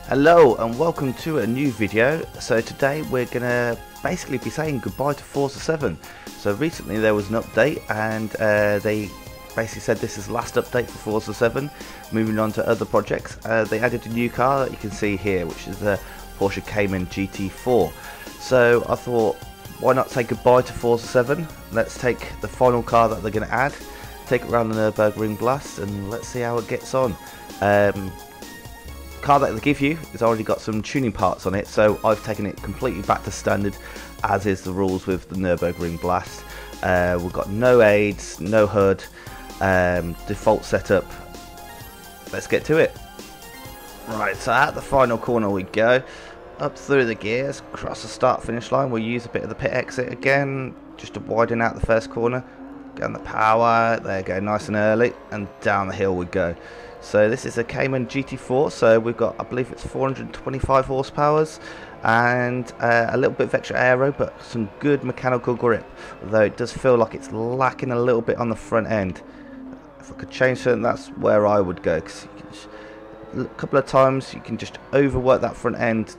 Hello and welcome to a new video. So today we're gonna basically be saying goodbye to Forza 7. So recently there was an update and they basically said this is the last update for Forza 7, moving on to other projects. They added a new car that you can see here, which is the Porsche Cayman GT4. So I thought, why not say goodbye to Forza 7? Let's take the final car that they're going to add, take it around the Nürburgring Blast, and let's see how it gets on. Car that they give you has already got some tuning parts on it, so I've taken it completely back to standard, as is the rules with the Nürburgring Blast. We've got no aids, no HUD, default setup. Let's get to it. Right, so at the final corner we go, up through the gears, across the start finish line. We'll use a bit of the pit exit again, just to widen out the first corner. Get on the power, there you go, nice and early, and down the hill we go. So this is a Cayman GT4, so we've got, I believe it's 425 horsepower and a little bit of extra aero, but some good mechanical grip, although it does feel like it's lacking a little bit on the front end. If I could change something, that's where I would go, because a couple of times you can just overwork that front end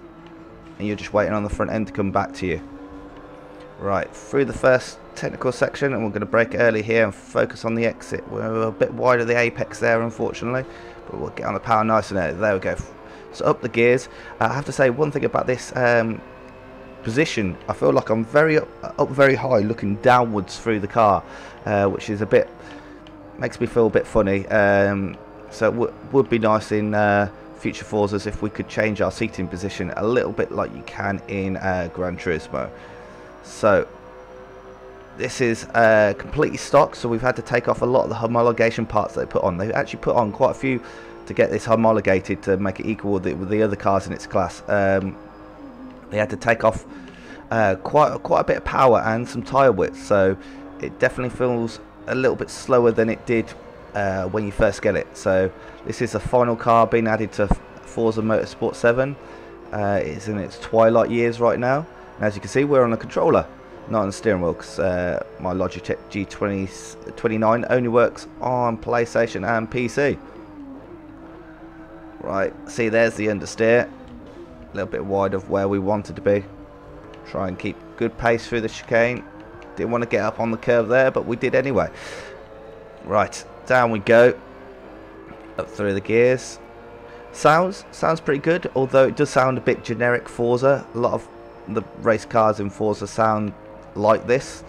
and you're just waiting on the front end to come back to you. Right, through the first technical section, and we're going to brake early here and focus on the exit. We're a bit wide of the apex there, unfortunately, but we'll get on the power nice and early. There we go. So up the gears. I have to say one thing about this position. I feel like I'm up very high, looking downwards through the car, which is makes me feel a bit funny. So it would be nice in future Forzas if we could change our seating position a little bit like you can in Gran Turismo. So this is completely stock, so we've had to take off a lot of the homologation parts they put on. They actually put on quite a few to get this homologated to make it equal with the other cars in its class. They had to take off quite a bit of power and some tyre width, so it definitely feels a little bit slower than it did when you first get it. So this is the final car being added to Forza Motorsport 7. It's in its twilight years right now. And as you can see, we're on a controller, not on the steering wheel, because my Logitech G29 only works on PlayStation and PC. Right, see, there's the understeer, a little bit wide of where we wanted to be. Try and keep good pace through the chicane. Didn't want to get up on the curve there, but we did anyway. Right, down we go, up through the gears. Sounds pretty good, although it does sound a bit generic Forza. A lot of the race cars in Forza sound like this.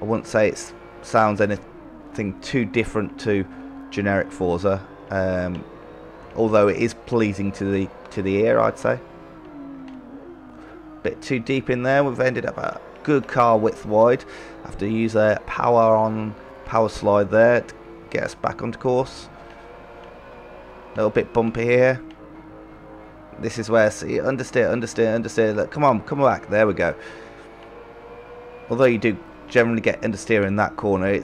I wouldn't say it sounds anything too different to generic Forza, although it is pleasing to the ear, I'd say. Bit too deep in there. We've ended up a good car width wide. Have to use a power slide there to get us back onto course. A little bit bumpy here. This is where, see, understeer, look, come back, there we go. Although you do generally get understeer in that corner, I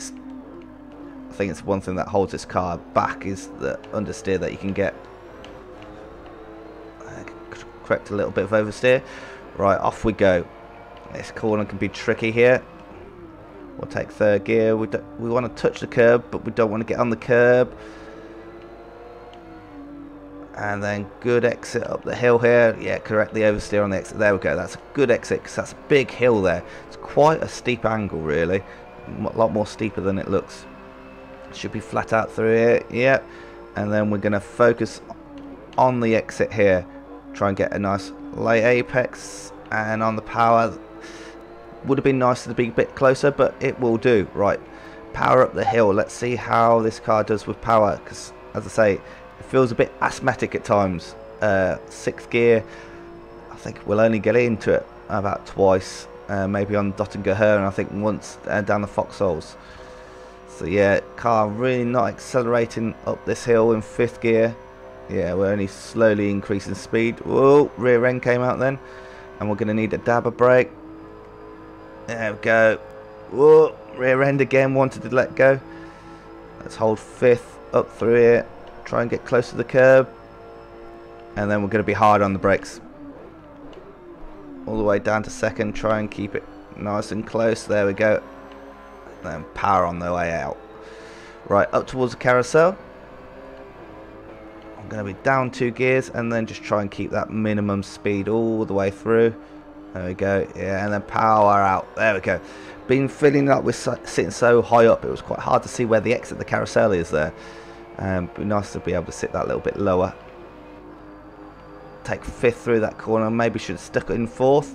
think it's one thing that holds this car back is the understeer that you can get. Correct a little bit of oversteer. Right, off we go. This corner can be tricky here. We'll take third gear. We want to touch the curb, but we don't want to get on the curb. And then good exit up the hill here. Yeah, correctly oversteer on the exit. There we go. That's a good exit because that's a big hill there. It's quite a steep angle, really. A lot more steeper than it looks. Should be flat out through here. Yeah. And then we're going to focus on the exit here. Try and get a nice late apex. And on the power. Would have been nice to be a bit closer, but it will do. Right. Power up the hill. Let's see how this car does with power. Because, as I say, it feels a bit asthmatic at times. Sixth gear, I think we'll only get into it about twice, maybe on Dottinger and I think once down the Foxholes. So yeah, car really not accelerating up this hill in fifth gear. Yeah, we're only slowly increasing speed. Whoa, rear end came out then, and we're going to need a dabber brake. There we go. Whoa, rear end again, wanted to let go. Let's hold fifth up through here. Try and get close to the curb, and then we're going to be hard on the brakes all the way down to second. Try and keep it nice and close. There we go. Then power on the way out. Right, up towards the carousel. I'm going to be down 2 gears and then just try and keep that minimum speed all the way through. There we go. Yeah, and then power out. There we go. Been filling up with sitting so high up, it was quite hard to see where the exit of the carousel is there. Be nice to be able to sit that little bit lower. Take 5th through that corner. Maybe should have stuck it in 4th.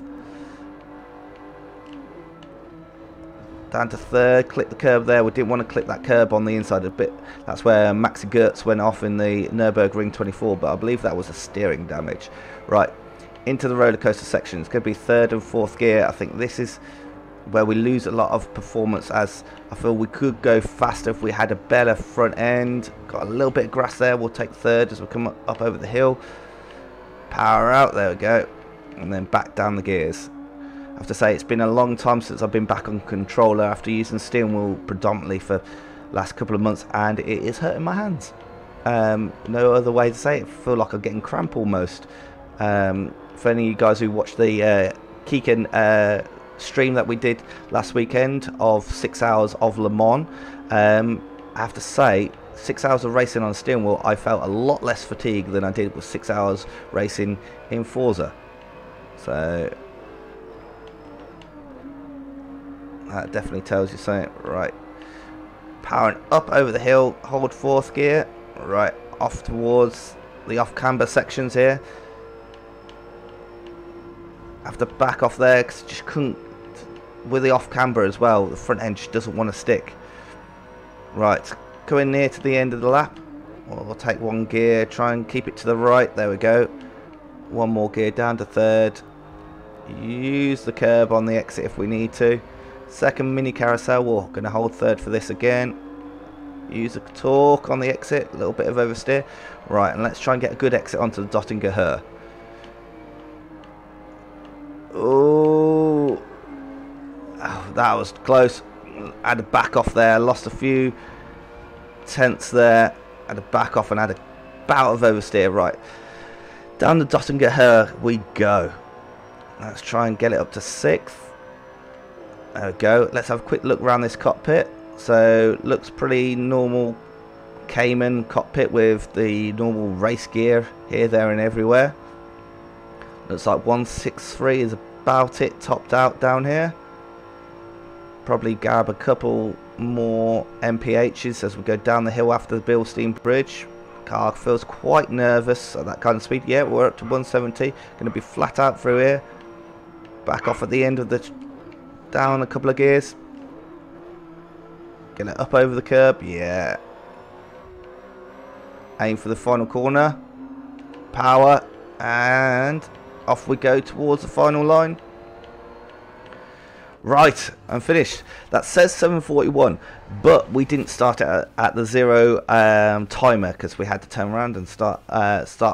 Down to 3rd. Clip the curb there. We didn't want to clip that curb on the inside a bit. That's where Maxi Gertz went off in the Nürburgring 24, but I believe that was a steering damage. Right, into the roller coaster section. It's going to be 3rd and 4th gear. I think this is where we lose a lot of performance, as I feel we could go faster if we had a better front end. Got a little bit of grass there. We'll take 3rd as we come up over the hill. Power out. There we go. And then back down the gears. I have to say, it's been a long time since I've been back on controller after using steering wheel predominantly for the last couple of months, and it is hurting my hands. No other way to say it. I feel like I'm getting cramp almost. For any of you guys who watched the Keegan stream that we did last weekend of 6 hours of Le Mans, I have to say, 6 hours of racing on a steering wheel, I felt a lot less fatigue than I did with 6 hours racing in Forza. So that definitely tells you something. Right, powering up over the hill, hold 4th gear. Right, off towards the off camber sections here. Have to back off there because just couldn't, with the off camber as well, the front end just doesn't want to stick. Right, coming near to the end of the lap. We'll take 1 gear, try and keep it to the right. There we go. 1 more gear down to 3rd. Use the curb on the exit if we need to. 2nd mini carousel, we're going to hold 3rd for this again. Use the torque on the exit, a little bit of oversteer. Right, and let's try and get a good exit onto the Dottinger Her. Oh, that was close. I had to back off there, lost a few tenths there. I had to back off and had a bout of oversteer. Right, down the Dottinger Her we go. Let's try and get it up to 6th. There we go. Let's have a quick look around this cockpit. So looks pretty normal Cayman cockpit with the normal race gear here, there and everywhere. Looks like 163 is about it, topped out down here. Probably grab a couple more MPHs as we go down the hill after the Bilstein Bridge. Car feels quite nervous at that kind of speed. Yeah, we're up to 170. Going to be flat out through here. Back off at the end of the down a couple of gears. Get it up over the curb. Yeah. Aim for the final corner. Power. And off we go towards the final line. Right, I'm finished. That says 7:41, but we didn't start it at the 0 timer because we had to turn around and start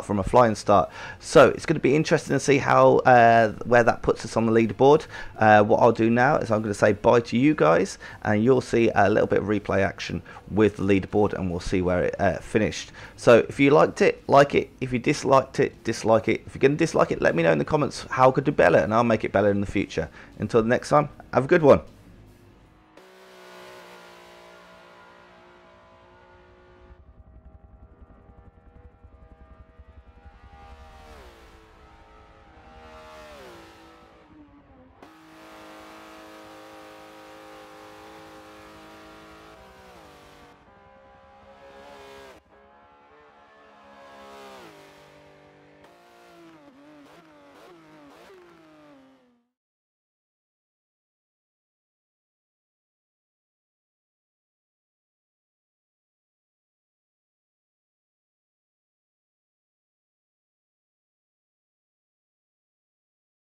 from a flying start. So it's going to be interesting to see how where that puts us on the leaderboard. What I'll do now is I'm going to say bye to you guys, and you'll see a little bit of replay action with the leaderboard, and we'll see where it finished. So if you liked it, like it. If you disliked it, dislike it. If you're going to dislike it, let me know in the comments how I could do better, and I'll make it better in the future. Until the next time, have a good one.